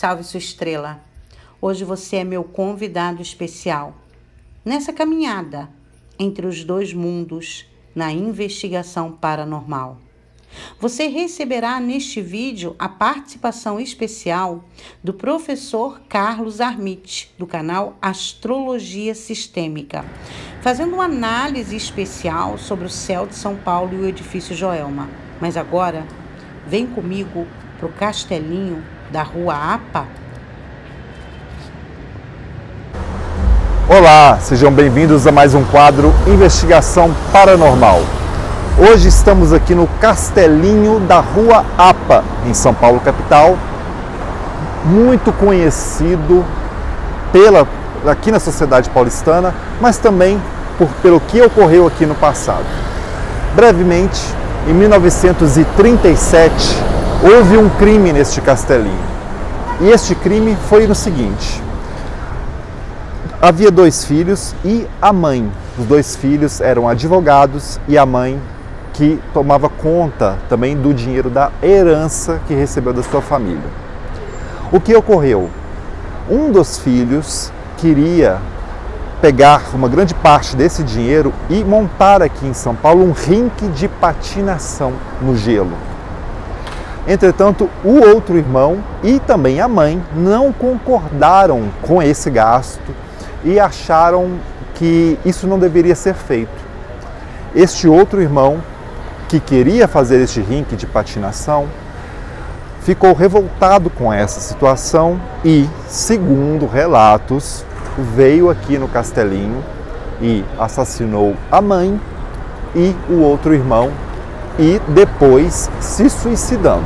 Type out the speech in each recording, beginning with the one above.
Salve sua estrela. Hoje você é meu convidado especial. Nessa caminhada entre os dois mundos na investigação paranormal. Você receberá neste vídeo a participação especial do professor Carlos Armit, do canal Astrologia Sistêmica, fazendo uma análise especial sobre o céu de São Paulo e o edifício Joelma. Mas agora, vem comigo para o castelinho da Rua APA. Olá, sejam bem-vindos a mais um quadro Investigação Paranormal. Hoje estamos aqui no Castelinho da Rua APA, em São Paulo, capital, muito conhecido aqui na sociedade paulistana, mas também pelo que ocorreu aqui no passado. Brevemente, em 1937, houve um crime neste castelinho. E este crime foi no seguinte: havia dois filhos e a mãe. Os dois filhos eram advogados e a mãe que tomava conta também do dinheiro da herança que recebeu da sua família. O que ocorreu? Um dos filhos queria pegar uma grande parte desse dinheiro e montar aqui em São Paulo um rink de patinação no gelo. Entretanto, o outro irmão e também a mãe não concordaram com esse gasto e acharam que isso não deveria ser feito. Este outro irmão, que queria fazer este rink de patinação, ficou revoltado com essa situação e, segundo relatos, veio aqui no castelinho e assassinou a mãe e o outro irmão e depois se suicidando.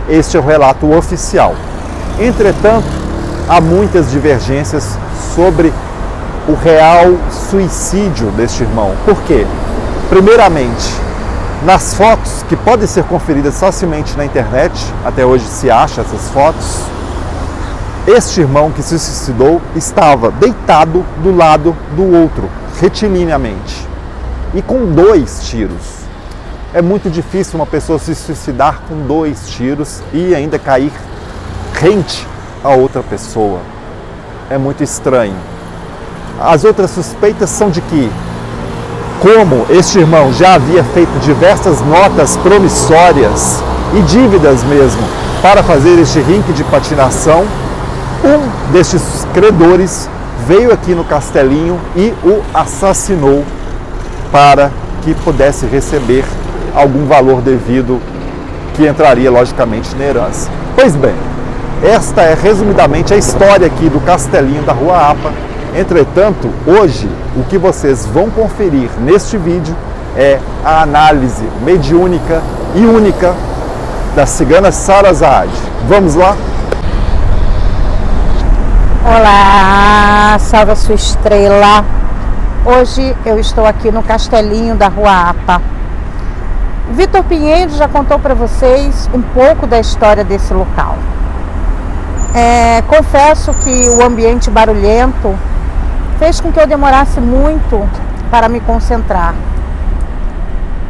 Este é o relato oficial. Entretanto, há muitas divergências sobre o real suicídio deste irmão. Por quê? Primeiramente, nas fotos que podem ser conferidas facilmente na internet, até hoje se acha essas fotos, este irmão que se suicidou estava deitado do lado do outro, retilineamente, e com 2 tiros. É muito difícil uma pessoa se suicidar com 2 tiros e ainda cair rente a outra pessoa. É muito estranho. As outras suspeitas são de que, como este irmão já havia feito diversas notas promissórias e dívidas mesmo para fazer este rink de patinação, um destes credores veio aqui no castelinho e o assassinou para que pudesse receber algum valor devido que entraria logicamente na herança. Pois bem, esta é resumidamente a história aqui do Castelinho da Rua APA. Entretanto, hoje, o que vocês vão conferir neste vídeo é a análise mediúnica e única da cigana Sara Saad. Vamos lá? Olá, salve a sua estrela. Hoje eu estou aqui no Castelinho da Rua APA. Vitor Pinheiro já contou para vocês um pouco da história desse local. Confesso que o ambiente barulhento fez com que eu demorasse muito para me concentrar.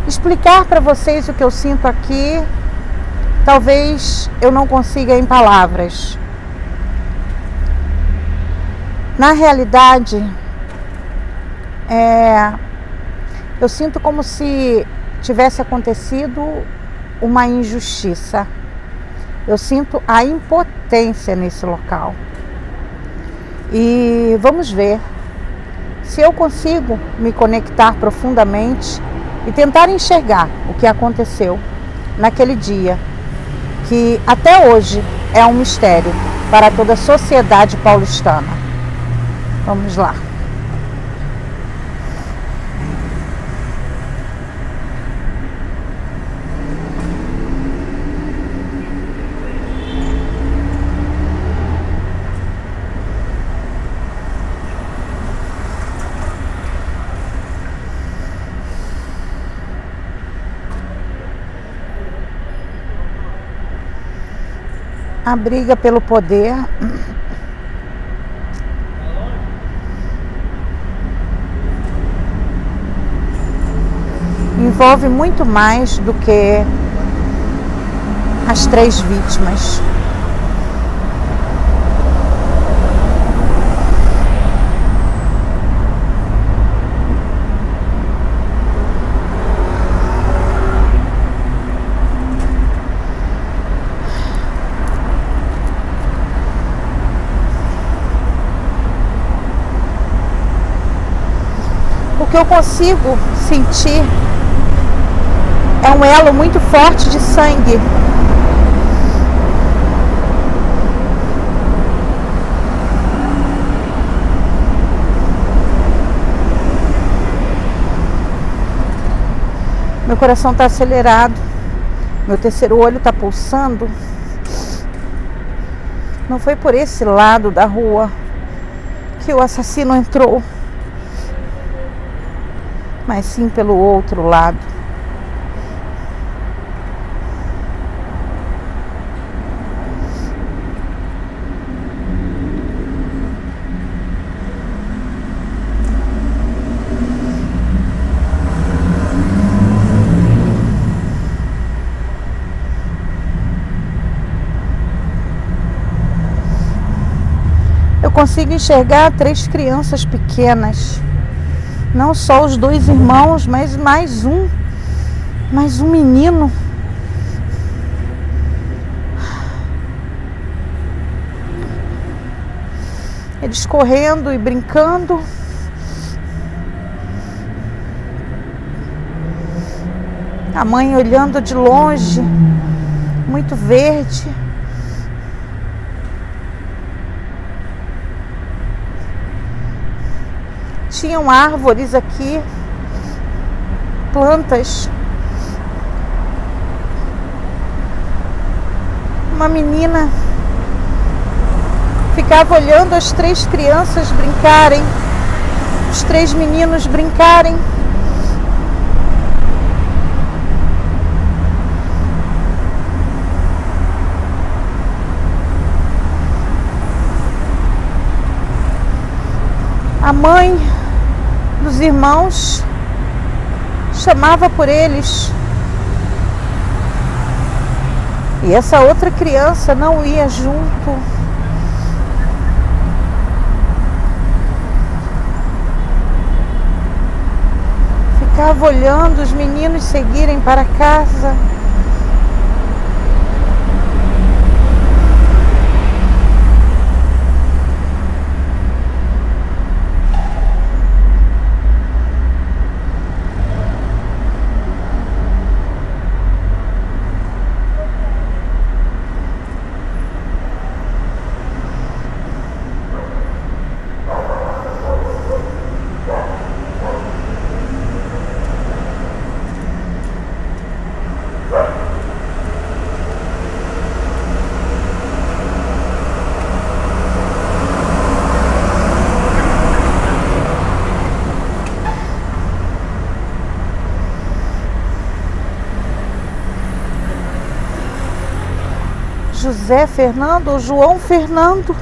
Explicar para vocês o que eu sinto aqui, talvez eu não consiga em palavras. Na realidade, eu sinto como se tivesse acontecido uma injustiça. Eu sinto a impotência nesse local. E vamos ver se eu consigo me conectar profundamente e tentar enxergar o que aconteceu naquele dia, que até hoje é um mistério para toda a sociedade paulistana. Vamos lá. A briga pelo poder envolve muito mais do que as 3 vítimas. que eu consigo sentir é um elo muito forte de sangue. Meu coração está acelerado, meu terceiro olho está pulsando. Não foi por esse lado da rua que o assassino entrou, mas sim pelo outro lado. Eu consigo enxergar 3 crianças pequenas. Não só os 2 irmãos, mas mais um menino. Eles correndo e brincando. A mãe olhando de longe, muito verde. Tinham árvores aqui, plantas. Uma menina ficava olhando as 3 crianças brincarem, os 3 meninos brincarem. A mãe dos irmãos chamava por eles. E essa outra criança não ia junto. Ficava olhando os meninos seguirem para casa. José Fernando ou João Fernando.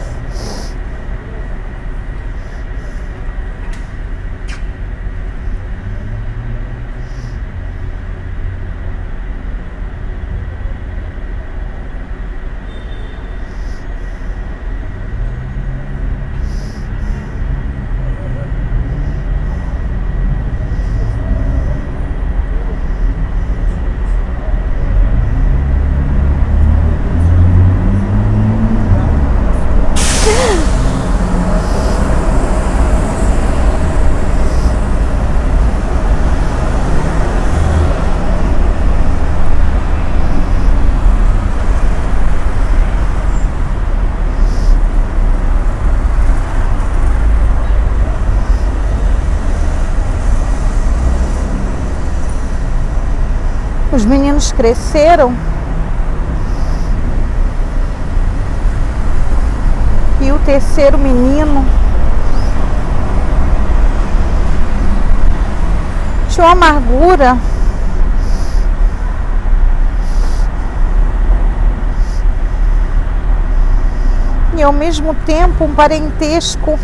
Os meninos cresceram e o terceiro menino tinha uma amargura e ao mesmo tempo um parentesco.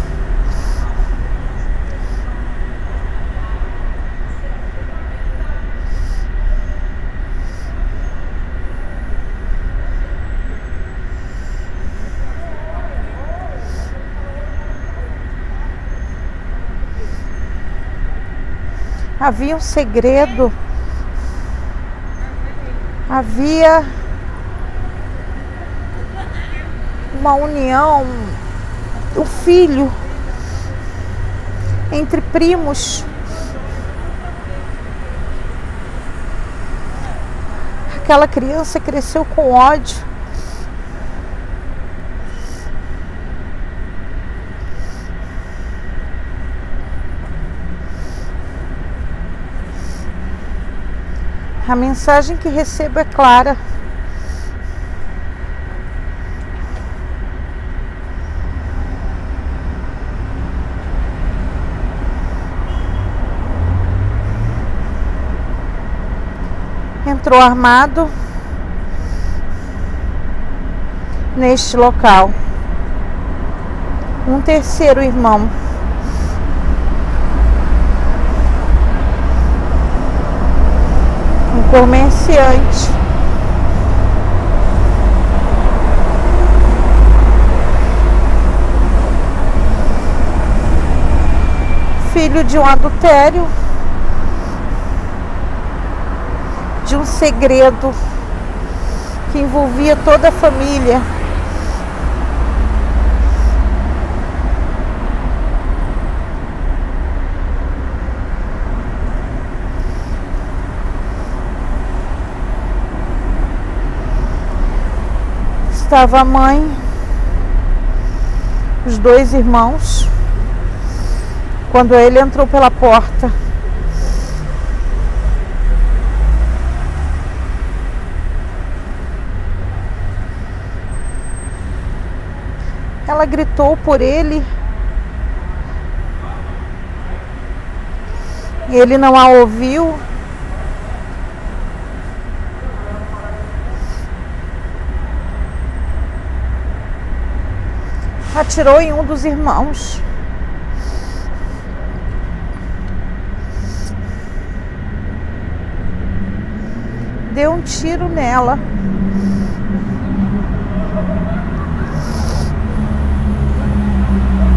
Havia um segredo, havia uma união, o filho entre primos. aquela criança cresceu com ódio. A mensagem que recebo é clara. Entrou armado neste local um terceiro irmão. Um comerciante. Filho de um adultério. De um segredo que envolvia toda a família. Estava a mãe, os dois irmãos, quando ele entrou pela porta. Ela gritou por ele. Ele não a ouviu. Atirou em um dos irmãos. Deu um tiro nela.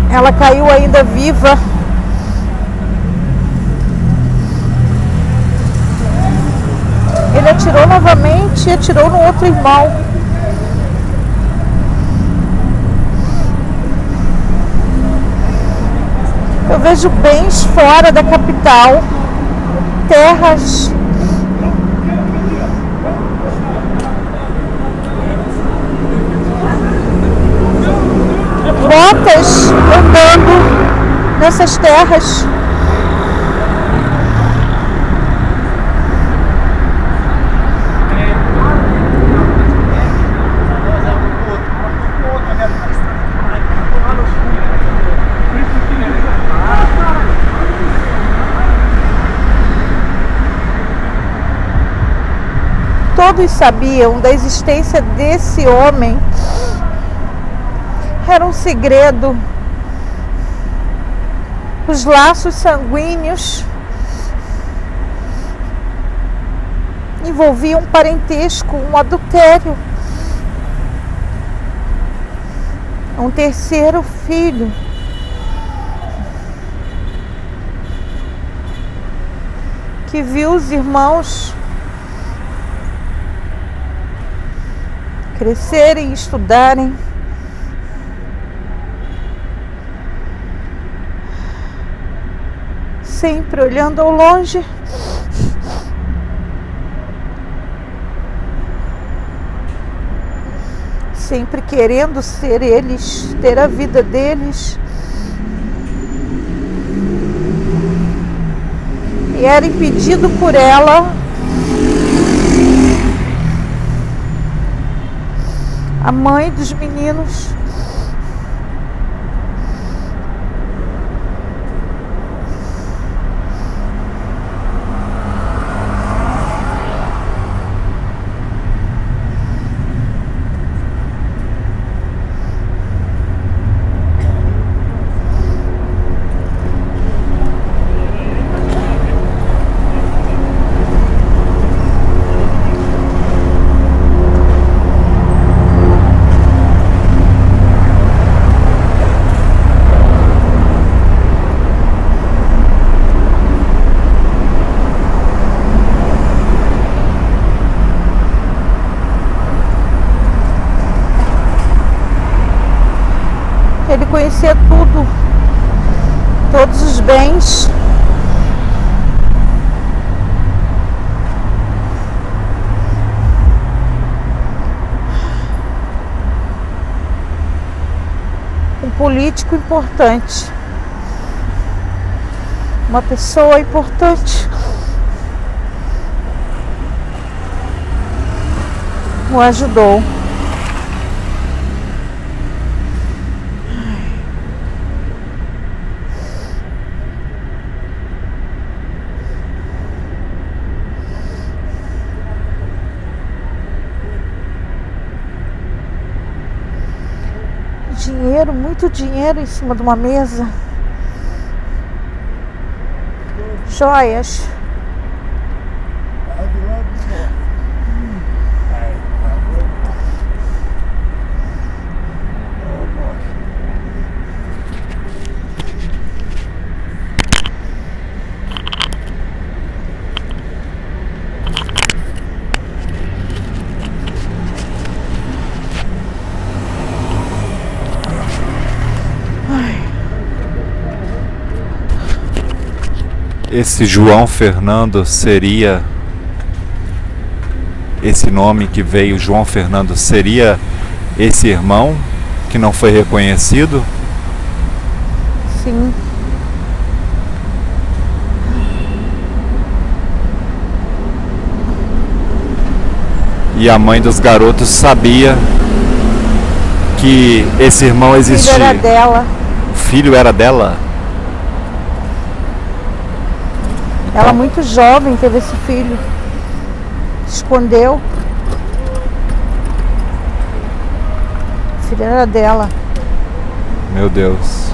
Ela caiu ainda viva. Ele atirou novamente e atirou no outro irmão. Eu vejo bens fora da capital, terras. Botas andando nessas terras. Todos sabiam da existência desse homem. Era um segredo. Os laços sanguíneos envolviam um parentesco, um adultério. Um terceiro filho. Que viu os irmãos crescerem, estudarem. Sempre olhando ao longe. Sempre querendo ser eles, ter a vida deles. E era impedido por ela. A mãe dos meninos. Ele conhecia tudo, todos os bens. político importante, uma pessoa importante o ajudou. Dinheiro, muito dinheiro em cima de uma mesa. Joias. Esse João Fernando seria, esse nome que veio, João Fernando, seria esse irmão que não foi reconhecido? Sim. E a mãe dos garotos sabia que esse irmão existia. O filho era dela. O filho era dela? Ela muito jovem teve esse filho. Escondeu. O filho era dela. Meu Deus.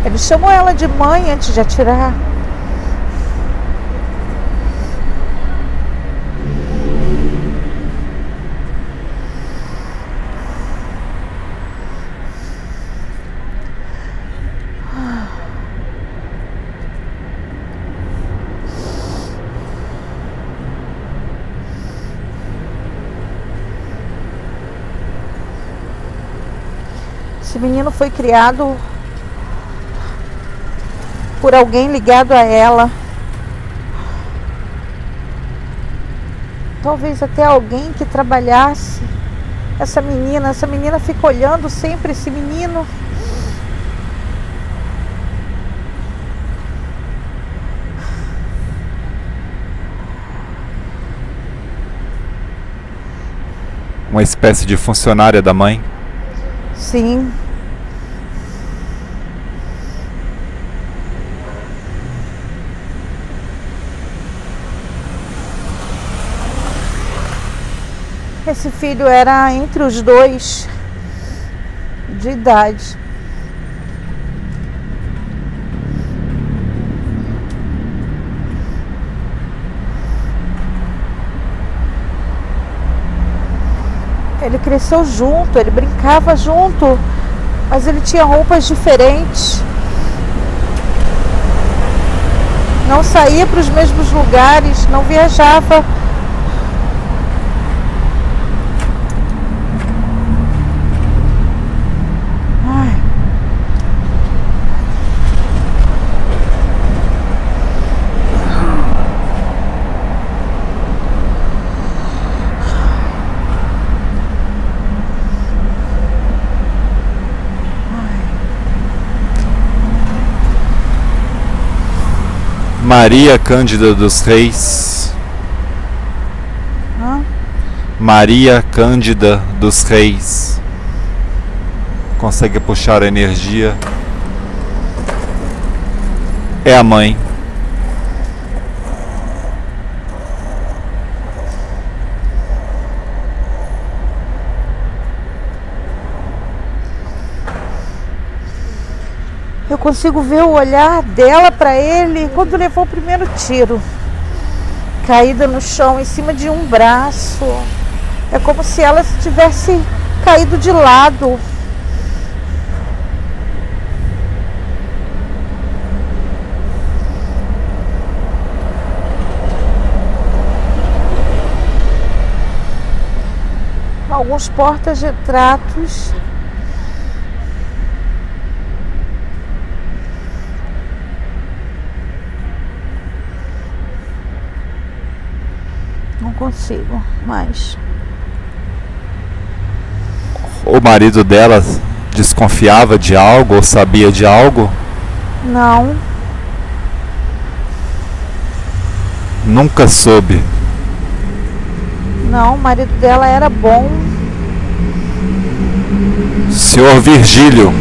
Ele chamou ela de mãe antes de atirar. Esse menino foi criado por alguém ligado a ela. Talvez até alguém que trabalhasse essa menina. Essa menina fica olhando sempre esse menino. Uma espécie de funcionária da mãe? Sim. Esse filho era entre os dois de idade. Ele cresceu junto, ele brincava junto, mas ele tinha roupas diferentes. Não saía para os mesmos lugares, não viajava. Maria Cândida dos Reis. Maria Cândida dos Reis. Consegue puxar a energia. É a mãe. Eu consigo ver o olhar dela para ele quando levou o primeiro tiro. Caída no chão, em cima de um braço. É como se ela tivesse caído de lado. Alguns porta-retratos. consigo mais. O marido dela desconfiava de algo ou sabia de algo? Não. Nunca soube. Não, o marido dela era bom. Senhor Virgílio.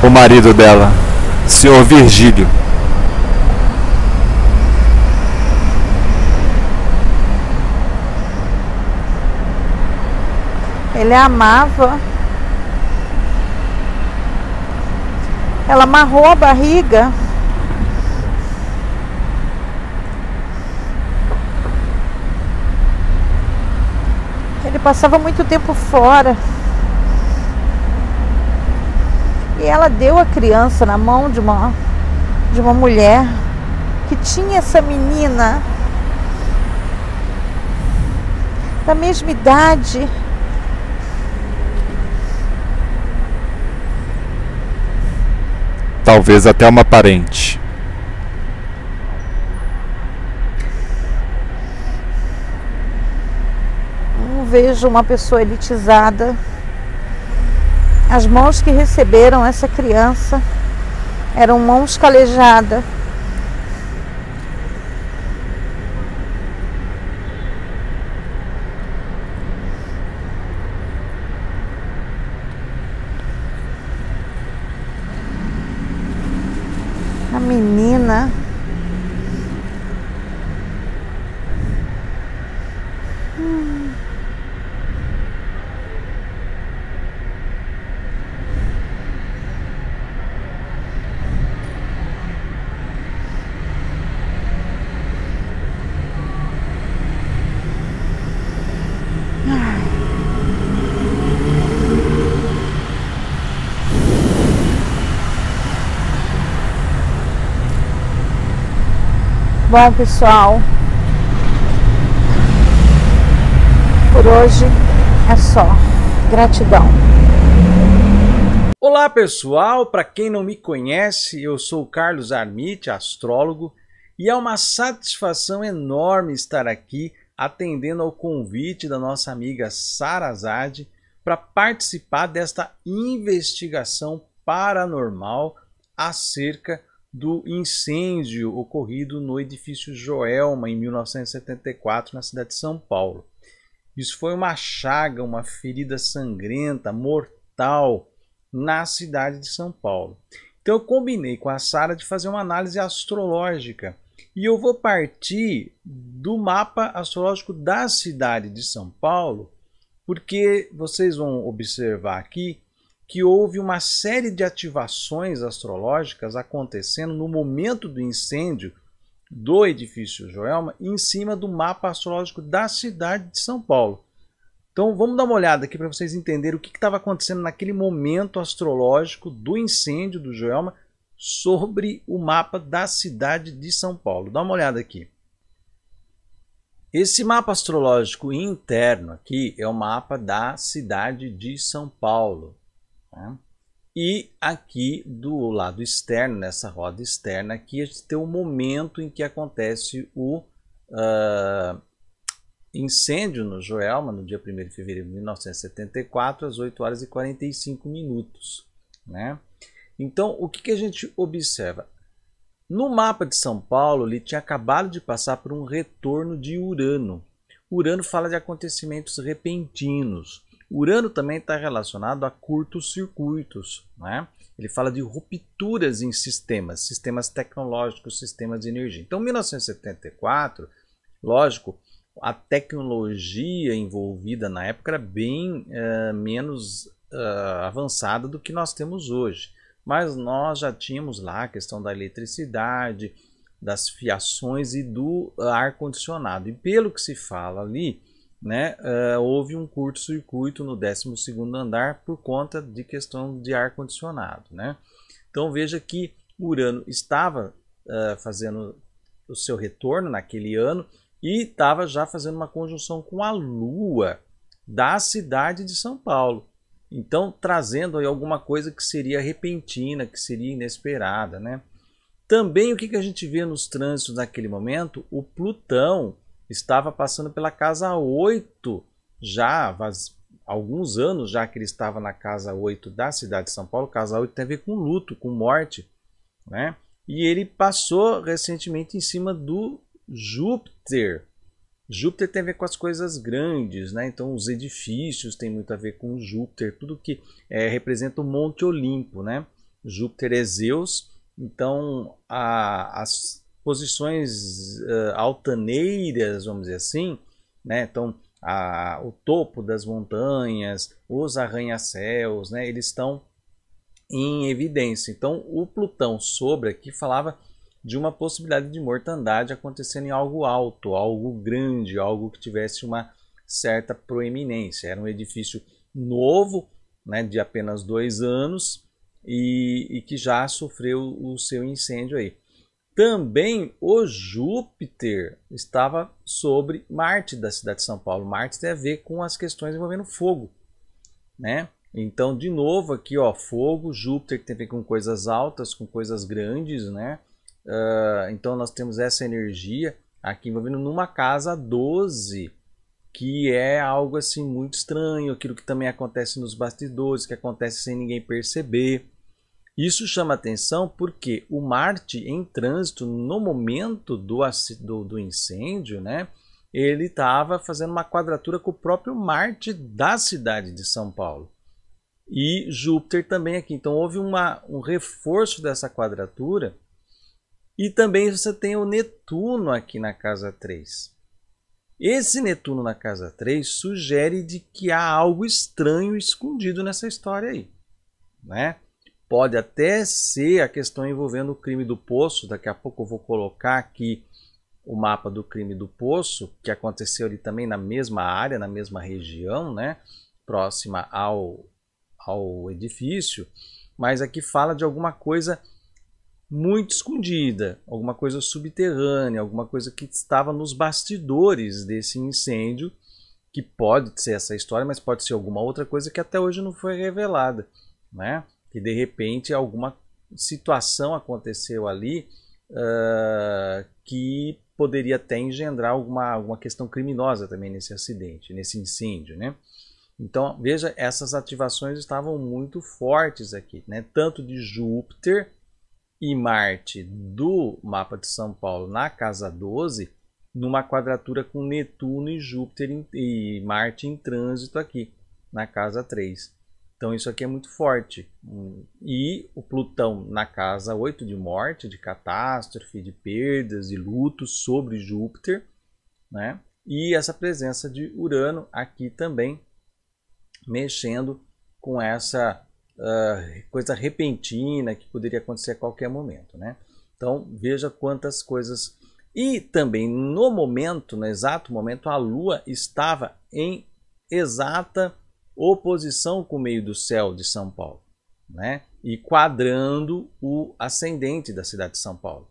O marido dela, Senhor Virgílio. Ele a amava. Ela amarrou a barriga. Ele passava muito tempo fora. E ela deu a criança na mão de uma mulher que tinha essa menina da mesma idade. Talvez até uma parente. Não vejo uma pessoa elitizada. As mãos que receberam essa criança eram mãos calejadas. A menina Bom, pessoal, por hoje é só. Gratidão. Olá, pessoal, para quem não me conhece, eu sou o Carlos Armit, astrólogo, e é uma satisfação enorme estar aqui atendendo ao convite da nossa amiga Sara Azad para participar desta investigação paranormal acerca do incêndio ocorrido no edifício Joelma em 1974 na cidade de São Paulo. Isso foi uma chaga, uma ferida sangrenta, mortal na cidade de São Paulo. Então eu combinei com a Sara de fazer uma análise astrológica e eu vou partir do mapa astrológico da cidade de São Paulo, porque vocês vão observar aqui que houve uma série de ativações astrológicas acontecendo no momento do incêndio do edifício Joelma em cima do mapa astrológico da cidade de São Paulo. Então vamos dar uma olhada aqui para vocês entenderem o que estava acontecendo naquele momento astrológico do incêndio do Joelma sobre o mapa da cidade de São Paulo. Dá uma olhada aqui. Esse mapa astrológico interno aqui é o mapa da cidade de São Paulo. E aqui do lado externo, nessa roda externa, aqui a gente tem o momento em que acontece o incêndio no Joelma, no dia 1º de fevereiro de 1974, às 8 horas e 45 minutos. Né? Então, o que a gente observa? No mapa de São Paulo, ele tinha acabado de passar por um retorno de Urano. Urano fala de acontecimentos repentinos. Urano também está relacionado a curtos-circuitos, né? Ele fala de rupturas em sistemas tecnológicos, sistemas de energia. Então, 1974, lógico, a tecnologia envolvida na época era bem menos avançada do que nós temos hoje. Mas nós já tínhamos lá a questão da eletricidade, das fiações e do ar-condicionado. E pelo que se fala ali, né, houve um curto-circuito no 12º andar por conta de questão de ar-condicionado. Né? Então veja que Urano estava fazendo o seu retorno naquele ano e estava já fazendo uma conjunção com a Lua da cidade de São Paulo. Então trazendo aí alguma coisa que seria repentina, que seria inesperada. Né? Também o que a gente vê nos trânsitos naquele momento? O Plutão estava passando pela casa 8 já há alguns anos já que ele estava na casa 8 da cidade de São Paulo. Casa 8 tem a ver com luto, com morte, né? E ele passou recentemente em cima do Júpiter. Júpiter tem a ver com as coisas grandes, né? Então os edifícios tem muito a ver com Júpiter, tudo que representa o Monte Olimpo, né? Júpiter é Zeus, então as posições altaneiras, vamos dizer assim, né? Então o topo das montanhas, os arranha-céus, né? Eles estão em evidência. Então o Plutão sobre aqui falava de uma possibilidade de mortandade acontecendo em algo alto, algo grande, algo que tivesse uma certa proeminência. Era um edifício novo, né, de apenas 2 anos e que já sofreu o seu incêndio aí. Também o Júpiter estava sobre Marte da cidade de São Paulo. Marte tem a ver com as questões envolvendo fogo, né? Então, de novo aqui, ó, fogo, Júpiter que tem a ver com coisas altas, com coisas grandes, né? Então nós temos essa energia aqui envolvendo numa casa 12, que é algo assim muito estranho, aquilo que também acontece nos bastidores, que acontece sem ninguém perceber. Isso chama atenção porque o Marte em trânsito no momento do incêndio, né, ele estava fazendo uma quadratura com o próprio Marte da cidade de São Paulo. E Júpiter também aqui. Então houve um reforço dessa quadratura. E também você tem o Netuno aqui na casa 3. Esse Netuno na casa 3 sugere de que há algo estranho escondido nessa história aí, né? Pode até ser a questão envolvendo o crime do Poço. Daqui a pouco eu vou colocar aqui o mapa do crime do Poço, que aconteceu ali também na mesma área, na mesma região, né? Próxima ao edifício. Mas aqui fala de alguma coisa muito escondida, alguma coisa subterrânea, alguma coisa que estava nos bastidores desse incêndio, que pode ser essa história, mas pode ser alguma outra coisa que até hoje não foi revelada, né? Que de repente alguma situação aconteceu ali que poderia até engendrar alguma questão criminosa também nesse acidente, nesse incêndio, né? Então veja, essas ativações estavam muito fortes aqui, né? Tanto de Júpiter e Marte do mapa de São Paulo na casa 12, numa quadratura com Netuno e Júpiter e Marte em trânsito aqui na casa 3. Então isso aqui é muito forte. E o Plutão na casa 8 de morte, de catástrofe, de perdas, de lutos sobre Júpiter, né? E essa presença de Urano aqui também mexendo com essa coisa repentina que poderia acontecer a qualquer momento, né? Então veja quantas coisas. E também no momento, no exato momento, a Lua estava em exata oposição com o meio do céu de São Paulo, né? E quadrando o ascendente da cidade de São Paulo.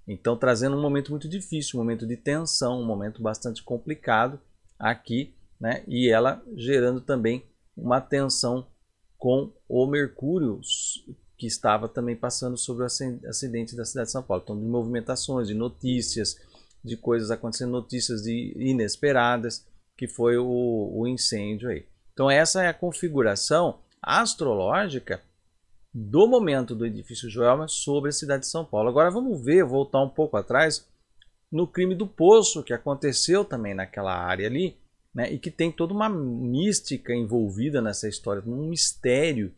Então trazendo um momento muito difícil, um momento de tensão, um momento bastante complicado aqui, né? E ela gerando também uma tensão com o Mercúrio, que estava também passando sobre o acidente da cidade de São Paulo. Então, de movimentações, de notícias, de coisas acontecendo, notícias inesperadas, que foi o incêndio aí. Então, essa é a configuração astrológica do momento do edifício Joelma sobre a cidade de São Paulo. Agora, vamos voltar um pouco atrás, no crime do Poço, que aconteceu também naquela área ali, né, e que tem toda uma mística envolvida nessa história, um mistério,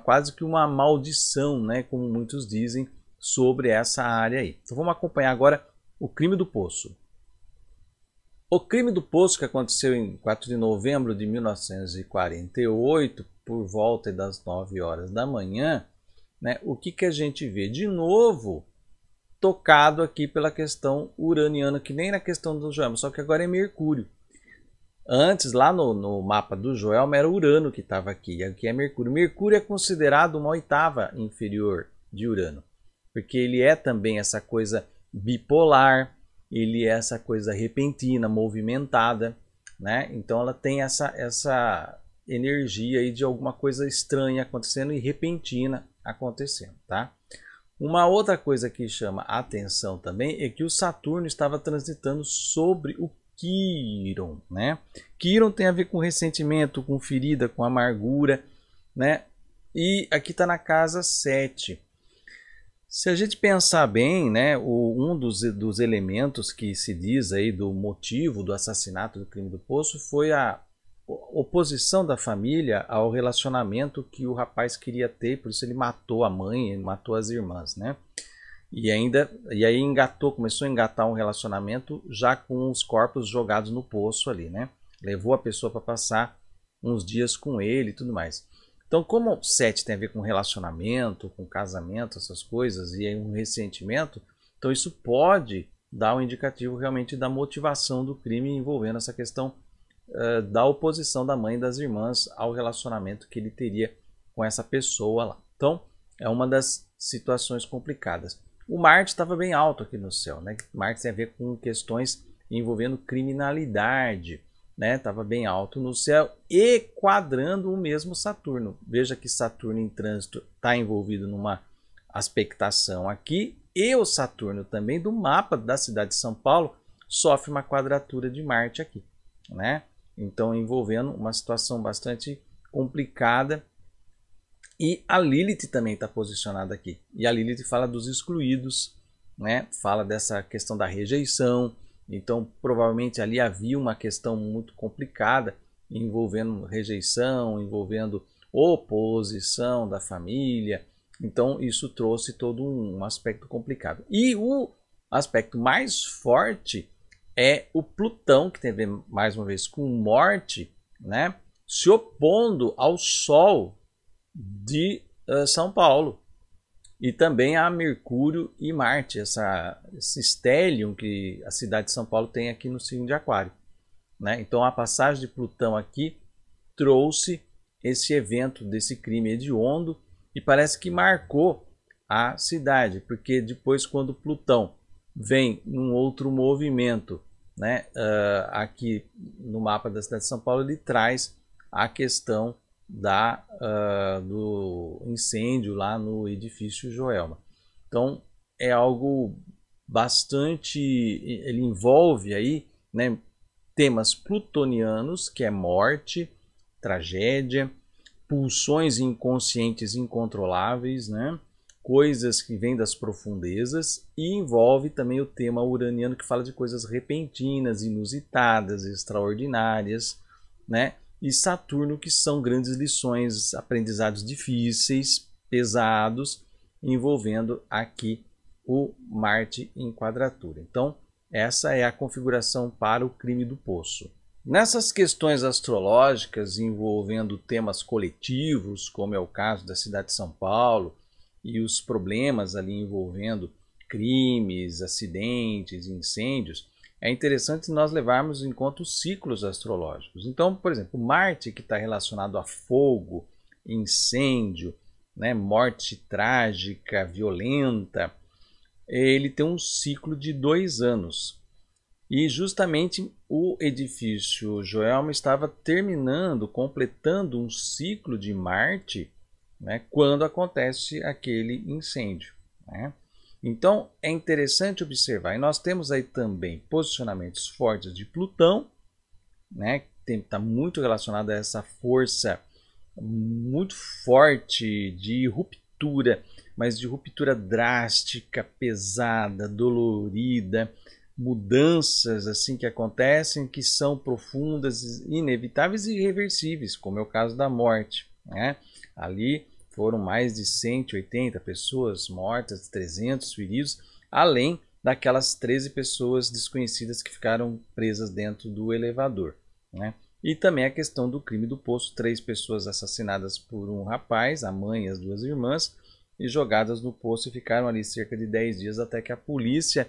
quase que uma maldição, né, como muitos dizem, sobre essa área aí. Então vamos acompanhar agora o crime do Poço. O crime do Poço, que aconteceu em 4 de novembro de 1948, por volta das 9 horas da manhã, né, o que a gente vê? De novo, tocado aqui pela questão uraniana, que nem na questão do Joelma, só que agora é Mercúrio. Antes, lá no mapa do Joelma, era Urano que estava aqui. Aqui é Mercúrio. Mercúrio é considerado uma oitava inferior de Urano. Porque ele é também essa coisa bipolar. Ele é essa coisa repentina, movimentada, né? Então ela tem essa energia aí de alguma coisa estranha acontecendo e repentina acontecendo, tá? Uma outra coisa que chama a atenção também é que o Saturno estava transitando sobre o Quíron, né? Quíron tem a ver com ressentimento, com ferida, com amargura, né? E aqui está na casa 7. Se a gente pensar bem, né, um dos elementos que se diz aí do motivo do assassinato do crime do Poço foi a oposição da família ao relacionamento que o rapaz queria ter, por isso ele matou a mãe, ele matou as irmãs, né? E aí começou a engatar um relacionamento já com os corpos jogados no poço ali, né? Levou a pessoa para passar uns dias com ele e tudo mais. Então, como 7 tem a ver com relacionamento, com casamento, essas coisas, e aí um ressentimento, então isso pode dar um indicativo realmente da motivação do crime envolvendo essa questão da oposição da mãe e das irmãs ao relacionamento que ele teria com essa pessoa lá. Então, é uma das situações complicadas. O Marte estava bem alto aqui no céu, né? Marte tem a ver com questões envolvendo criminalidade, né? Estava bem alto no céu e quadrando o mesmo Saturno. Veja que Saturno em trânsito está envolvido numa aspectação aqui, e o Saturno também do mapa da cidade de São Paulo sofre uma quadratura de Marte aqui, né? Então, envolvendo uma situação bastante complicada. E a Lilith também está posicionada aqui. E a Lilith fala dos excluídos, né? Fala dessa questão da rejeição. Então, provavelmente ali havia uma questão muito complicada envolvendo rejeição, envolvendo oposição da família. Então, isso trouxe todo um aspecto complicado. E o aspecto mais forte é o Plutão, que tem a ver mais uma vez com morte, né? Se opondo ao Sol de São Paulo. E também a Mercúrio e Marte, esse stellium que a cidade de São Paulo tem aqui no signo de Aquário, né? Então a passagem de Plutão aqui trouxe esse evento desse crime hediondo e parece que marcou a cidade, porque depois, quando Plutão vem num outro movimento, né, aqui no mapa da cidade de São Paulo, ele traz a questão do incêndio lá no edifício Joelma. Então é algo bastante, ele envolve aí, né, temas plutonianos, que é morte, tragédia, pulsões inconscientes incontroláveis, né, coisas que vêm das profundezas, e envolve também o tema uraniano, que fala de coisas repentinas, inusitadas, extraordinárias, né? E Saturno, que são grandes lições, aprendizados difíceis, pesados, envolvendo aqui o Marte em quadratura. Então, essa é a configuração para o crime do Poço. Nessas questões astrológicas envolvendo temas coletivos, como é o caso da cidade de São Paulo, e os problemas ali envolvendo crimes, acidentes, incêndios, é interessante nós levarmos em conta os ciclos astrológicos. Então, por exemplo, Marte, que está relacionado a fogo, incêndio, né, morte trágica, violenta, ele tem um ciclo de 2 anos. E justamente o edifício Joelma estava terminando, completando um ciclo de Marte, né, quando acontece aquele incêndio, né? Então é interessante observar, e nós temos aí também posicionamentos fortes de Plutão, né, que está muito relacionado a essa força muito forte de ruptura, mas de ruptura drástica, pesada, dolorida, mudanças assim que acontecem, que são profundas, inevitáveis e irreversíveis, como é o caso da morte, né? Ali foram mais de 180 pessoas mortas, 300 feridos, além daquelas 13 pessoas desconhecidas que ficaram presas dentro do elevador, né? E também a questão do crime do Poço, 3 pessoas assassinadas por um rapaz, a mãe e as 2 irmãs, e jogadas no poço, e ficaram ali cerca de 10 dias até que a polícia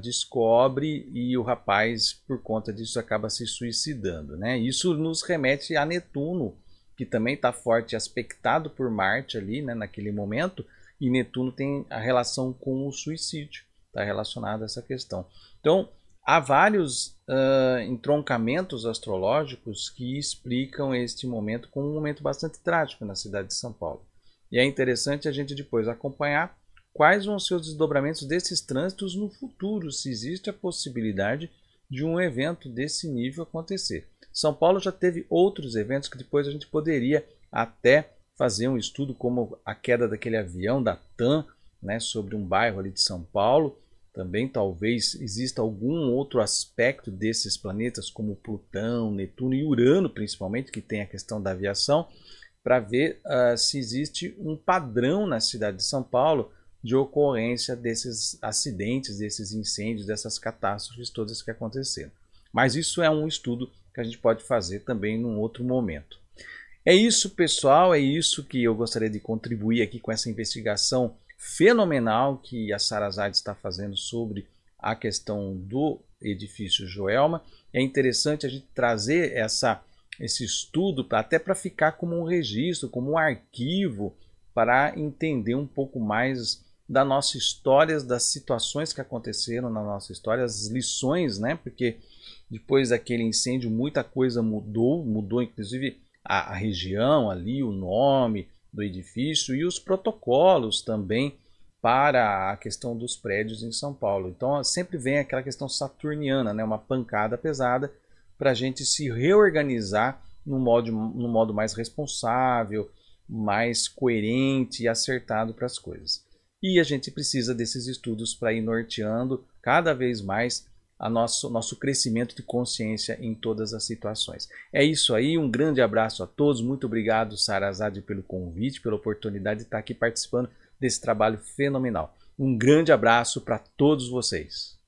descobre, e o rapaz, por conta disso, acaba se suicidando, né? Isso nos remete a Netuno, que também está forte, aspectado por Marte ali, né, naquele momento, e Netuno tem a relação com o suicídio, está relacionado a essa questão. Então, há vários entroncamentos astrológicos que explicam este momento como um momento bastante trágico na cidade de São Paulo. E é interessante a gente depois acompanhar quais vão ser os desdobramentos desses trânsitos no futuro, se existe a possibilidade de um evento desse nível acontecer. São Paulo já teve outros eventos que depois a gente poderia até fazer um estudo, como a queda daquele avião da TAM, né, sobre um bairro ali de São Paulo. Também talvez exista algum outro aspecto desses planetas, como Plutão, Netuno e Urano, principalmente, que tem a questão da aviação, para ver se existe um padrão na cidade de São Paulo de ocorrência desses acidentes, desses incêndios, dessas catástrofes todas que aconteceram. Mas isso é um estudo que a gente pode fazer também num outro momento. É isso, pessoal, é isso que eu gostaria de contribuir aqui com essa investigação fenomenal que a Sarazade está fazendo sobre a questão do edifício Joelma. É interessante a gente trazer esse estudo até para ficar como um registro, como um arquivo, para entender um pouco mais da nossa história, das situações que aconteceram na nossa história, as lições, né? Porque depois daquele incêndio muita coisa mudou inclusive a região ali, o nome do edifício e os protocolos também para a questão dos prédios em São Paulo. Então sempre vem aquela questão saturniana, né? Uma pancada pesada para a gente se reorganizar num modo mais responsável, mais coerente e acertado para as coisas. E a gente precisa desses estudos para ir norteando cada vez mais nosso crescimento de consciência em todas as situações. É isso aí, um grande abraço a todos, muito obrigado, Sarazade, pelo convite, pela oportunidade de estar aqui participando desse trabalho fenomenal. Um grande abraço para todos vocês.